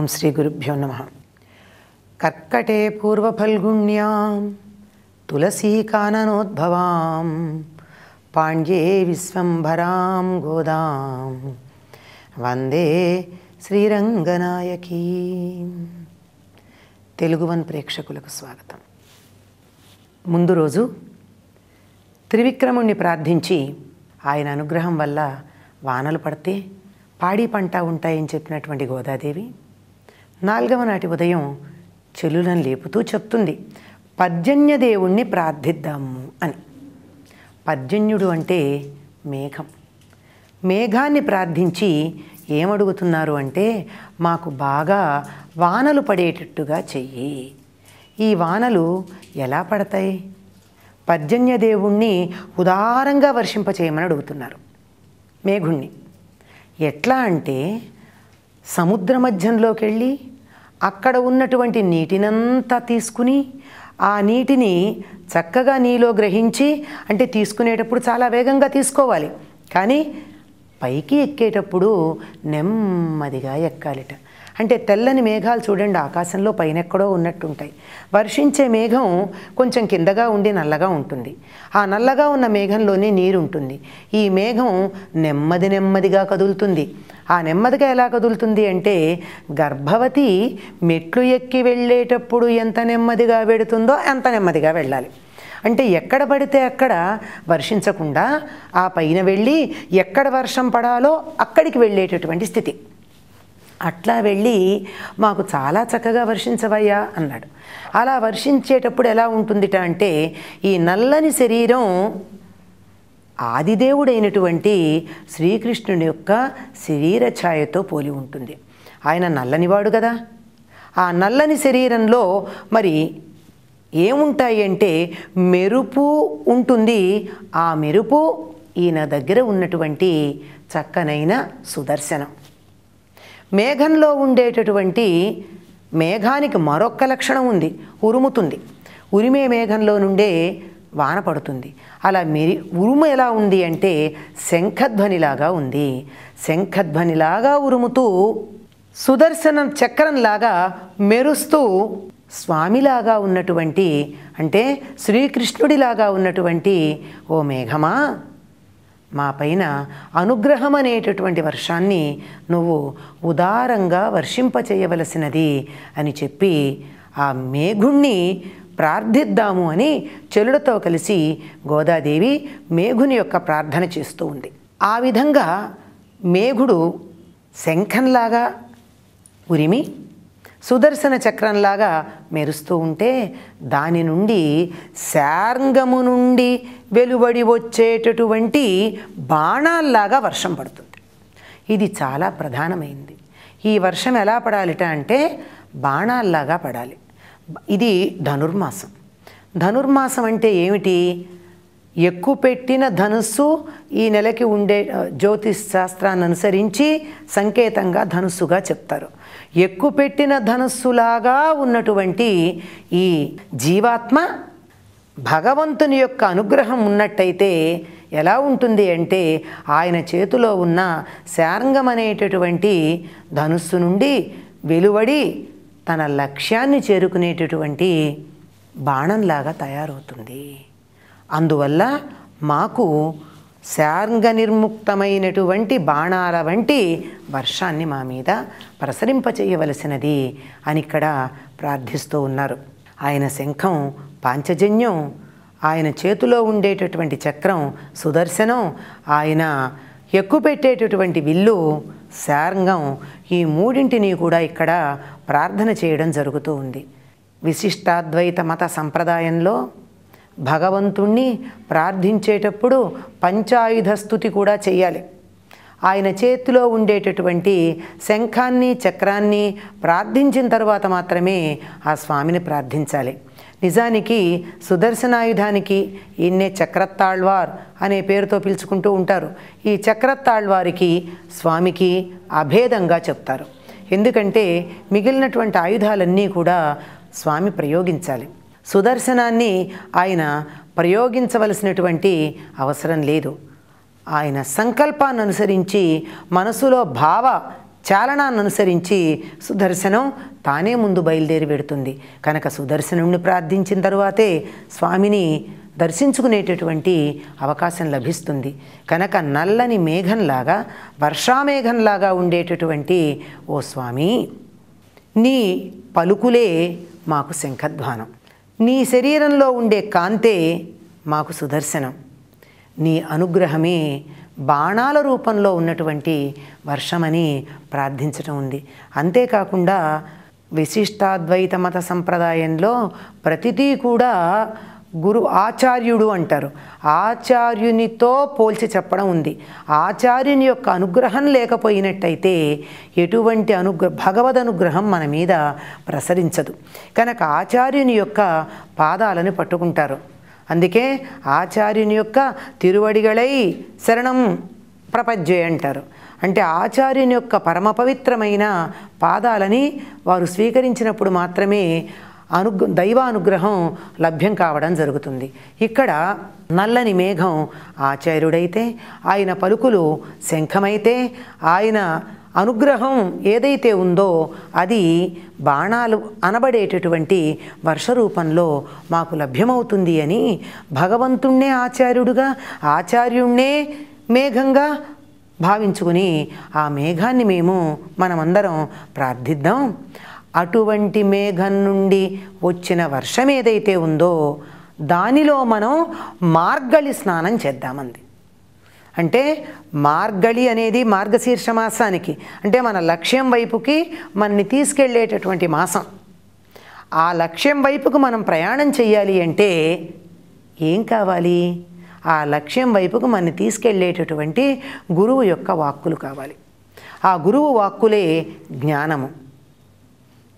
ఓం శ్రీ గురుభ్యో నమః. కర్కటే పూర్వఫల్గుణ్యాం తులసీకాననోద్భవాం పాండ్యే విశ్వంభరాం గోదాం వందే శ్రీరంగనాయకీ. తెలుగు వన్ ప్రేక్షకులకు స్వాగతం. ముందు రోజు త్రివిక్రముణ్ణి ప్రార్థించి ఆయన అనుగ్రహం వల్ల వానలు పడితే పాడి పంట ఉంటాయని చెప్పినటువంటి గోదాదేవి 4వ నాటి ఉదయం చెల్లులను లేపుతూ చెప్తుంది, పర్జన్యదేవుణ్ణి ప్రార్థిద్దాము అని. పర్జన్యుడు అంటే మేఘం. మేఘాన్ని ప్రార్థించి ఏమడుగుతున్నారు అంటే, మాకు బాగా వానలు పడేటట్టుగా చెయ్యి. ఈ వానలు ఎలా పడతాయి? పర్జన్యదేవుణ్ణి ఉదారంగా వర్షింపచేయమని అడుగుతున్నారు మేఘుణ్ణి. ఎట్లా అంటే, సముద్ర మధ్యంలోకి వెళ్ళి అక్కడ ఉన్నటువంటి నీటినంతా తీసుకుని ఆ నీటిని చక్కగా నీలో గ్రహించి, అంటే తీసుకునేటప్పుడు చాలా వేగంగా తీసుకోవాలి, కానీ పైకి ఎక్కేటప్పుడు నెమ్మదిగా ఎక్కాలిట. అంటే తెల్లని మేఘాలు చూడండి, ఆకాశంలో పైన ఎక్కడో ఉన్నట్టుంటాయి. వర్షించే మేఘం కొంచెం కిందగా ఉండి నల్లగా ఉంటుంది. ఆ నల్లగా ఉన్న మేఘంలోనే నీరు ఉంటుంది. ఈ మేఘం నెమ్మదిగా కదులుతుంది. ఆ నెమ్మదిగా ఎలా కదులుతుంది అంటే, గర్భవతి మెట్లు ఎక్కి వెళ్ళేటప్పుడు ఎంత నెమ్మదిగా వెడుతుందో అంత నెమ్మదిగా వెళ్ళాలి. అంటే ఎక్కడ పడితే అక్కడ వర్షించకుండా ఆ పైన వెళ్ళి ఎక్కడ వర్షం పడాలో అక్కడికి వెళ్ళేటటువంటి స్థితి. అట్లా వెళ్ళి మాకు చాలా చక్కగా వర్షించవయ్యా అన్నాడు. అలా వర్షించేటప్పుడు ఎలా ఉంటుందిట అంటే, ఈ నల్లని శరీరం ఆదిదేవుడైనటువంటి శ్రీకృష్ణుని యొక్క శరీర ఛాయతో పోలి ఉంటుంది. ఆయన నల్లనివాడు కదా. ఆ నల్లని శరీరంలో మరి ఏముంటాయి అంటే మెరుపు ఉంటుంది. ఆ మెరుపు ఈయన దగ్గర ఉన్నటువంటి చక్కనైన సుదర్శనం. మేఘంలో ఉండేటటువంటి మేఘానికి మరొక్క లక్షణం ఉంది, ఉరుముతుంది. ఉరిమే మేఘంలో నుండే వాన పడుతుంది. అలా ఉరుము ఎలా ఉంది అంటే శంఖధ్వనిలాగా ఉంది. శంఖధ్వనిలాగా ఉరుముతూ సుదర్శన చక్రంలాగా మెరుస్తూ స్వామిలాగా ఉన్నటువంటి, అంటే శ్రీకృష్ణుడిలాగా ఉన్నటువంటి ఓ మేఘమా, మా పైన అనుగ్రహం అనేటటువంటి వర్షాన్ని నువ్వు ఉదారంగా వర్షింపచేయవలసినది అని చెప్పి ఆ మేఘుణ్ణి ప్రార్థిద్దాము అని చెలులతో కలిసి గోదాదేవి మేఘుని యొక్క ప్రార్థన చేస్తూ ఉంది. ఆ విధంగా మేఘుడు శంఖంలాగా ఉరిమి సుదర్శన చక్రంలాగా మెరుస్తూ ఉంటే, దాని నుండి శార్ంగము నుండి వెలువడి వచ్చేటటువంటి బాణాల్లాగా వర్షం పడుతుంది. ఇది చాలా ప్రధానమైంది. ఈ వర్షం ఎలా పడాలిట అంటే బాణాల్లాగా పడాలి. ఇది ధనుర్మాసం. ధనుర్మాసం అంటే ఏమిటి? ఎక్కుపెట్టిన ధనుస్సు ఈ నెలకి ఉండే జ్యోతిష్ శాస్త్రాన్ని అనుసరించి సంకేతంగా ధనుస్సుగా చెప్తారు. ఎక్కుపెట్టిన ధనుస్సులాగా ఉన్నటువంటి ఈ జీవాత్మ భగవంతుని యొక్క అనుగ్రహం ఉన్నట్టయితే ఎలా ఉంటుంది అంటే, ఆయన చేతిలో ఉన్న శార్ంగం అనేటటువంటి ధనుస్సు నుండి వెలువడి తన లక్ష్యాన్ని చేరుకునేటటువంటి బాణంలాగా తయారవుతుంది. అందువల్ల మాకు శార్ంగ నిర్ముక్తమైనటువంటి బాణాల వంటి వర్షాన్ని మా మీద ప్రసరింపచేయవలసినది అని ఇక్కడ ప్రార్థిస్తూ ఉన్నారు. ఆయన శంఖం పాంచజన్యం, ఆయన చేతిలో ఉండేటటువంటి చక్రం సుదర్శనం, ఆయన ఎక్కుపెట్టేటటువంటి విల్లు శార్ంగం, ఈ మూడింటిని కూడా ఇక్కడ ప్రార్థన చేయడం జరుగుతూ ఉంది. విశిష్టాద్వైత మత సంప్రదాయంలో భగవంతుణ్ణి ప్రార్థించేటప్పుడు పంచాయుధ స్తుతి కూడా చేయాలి. ఆయన చేతిలో ఉండేటటువంటి శంఖాన్ని చక్రాన్ని ప్రార్థించిన తర్వాత మాత్రమే ఆ స్వామిని ప్రార్థించాలి. నిజానికి సుదర్శనాయుధానికి ఈయన్నే చక్రతాళ్వార్ అనే పేరుతో పిలుచుకుంటూ ఉంటారు. ఈ చక్రతాళ్వారికి స్వామికి అభేదంగా చెప్తారు. ఎందుకంటే మిగిలినటువంటి ఆయుధాలన్నీ కూడా స్వామి ప్రయోగించాలి. సుదర్శనాన్ని ఆయన ప్రయోగించవలసినటువంటి అవసరం లేదు. ఆయన సంకల్పాన్ని అనుసరించి మనసులో భావ చాలనాన్ని అనుసరించి సుదర్శనం తానే ముందు బయలుదేరి పెడుతుంది. కనుక సుదర్శనుడిని ప్రార్థించిన తరువాతే స్వామిని దర్శించుకునేటటువంటి అవకాశం లభిస్తుంది. కనుక నల్లని మేఘంలాగా, వర్షామేఘంలాగా ఉండేటటువంటి ఓ స్వామి, నీ పలుకులే మాకు శంఖధ్వానం, నీ శరీరంలో ఉండే కాంతే మాకు సుదర్శనం, నీ అనుగ్రహమే బాణాల రూపంలో ఉన్నటువంటి వర్షమని ప్రార్థించటం ఉంది. అంతేకాకుండా విశిష్టాద్వైత మత సంప్రదాయంలో ప్రతిదీ కూడా గురు ఆచార్యుడు అంటారు. ఆచార్యునితో పోల్చి చెప్పడం ఉంది. ఆచార్యుని యొక్క అనుగ్రహం లేకపోయినట్టయితే ఎటువంటి భగవద్ అనుగ్రహం మన మీద ప్రసరించదు. కనుక ఆచార్యుని యొక్క పాదాలను పట్టుకుంటారు. అందుకే ఆచార్యుని యొక్క తిరువడిగళై శరణం ప్రపజ్జే అంటారు. అంటే ఆచార్యుని యొక్క పరమ పవిత్రమైన పాదాలని వారు స్వీకరించినప్పుడు మాత్రమే దైవానుగ్రహం లభ్యం కావడం జరుగుతుంది. ఇక్కడ నల్లని మేఘం ఆచార్యుడైతే, ఆయన పలుకులు శంఖమైతే, ఆయన అనుగ్రహం ఏదైతే ఉందో అది బాణాలు అనబడేటటువంటి వర్ష రూపంలో మాకు లభ్యమవుతుంది అని భగవంతుణ్ణే ఆచార్యుడుగా, ఆచార్యుణ్ణే మేఘంగా భావించుకుని ఆ మేఘాన్ని మనమందరం ప్రార్థిద్దాం. అటువంటి మేఘం నుండి వచ్చిన వర్షం ఏదైతే ఉందో దానిలో మనం మార్గళి స్నానం చేద్దామంది. అంటే మార్గళి అనేది మార్గశీర్ష మాసానికి, అంటే మన లక్ష్యం వైపుకి మనని తీసుకెళ్ళేటటువంటి మాసం. ఆ లక్ష్యం వైపుకు మనం ప్రయాణం చెయ్యాలి అంటే ఏం కావాలి? ఆ లక్ష్యం వైపుకు మనని తీసుకెళ్ళేటటువంటి గురువు యొక్క వాక్కులు కావాలి. ఆ గురువు వాక్కులే జ్ఞానము.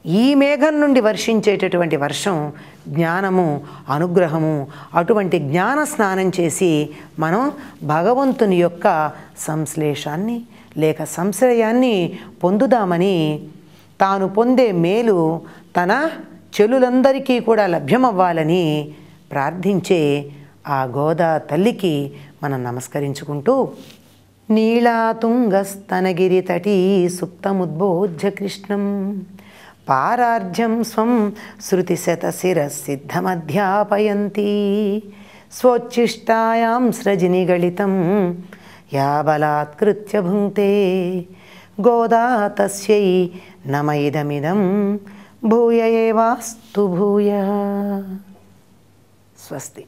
ఈ మేఘం నుండి వర్షించేటటువంటి వర్షం జ్ఞానము, అనుగ్రహము. అటువంటి జ్ఞాన స్నానం చేసి మనం భగవంతుని యొక్క సంశ్లేషాన్ని లేక సంశ్రయాన్ని పొందుదామని, తాను పొందే మేలు తన చెలులందరికీ కూడా లభ్యమవ్వాలని ప్రార్థించే ఆ గోదా తల్లికి మనం నమస్కరించుకుంటూ, నీళాతుంగస్తనగిరి తటీ సుప్తముద్బోధ్య కృష్ణం పారార్జ్యం స్వం శృతిశతశిరసిద్ధమధ్యాపయంతి స్వోచ్ఛిష్టాయాం స్రజినిగళితం యా బలాత్కృత్య భుంక్తే గోదా తస్యై నమ ఇదమిదం భూయ ఏవాస్తు భూయ. స్వస్తి.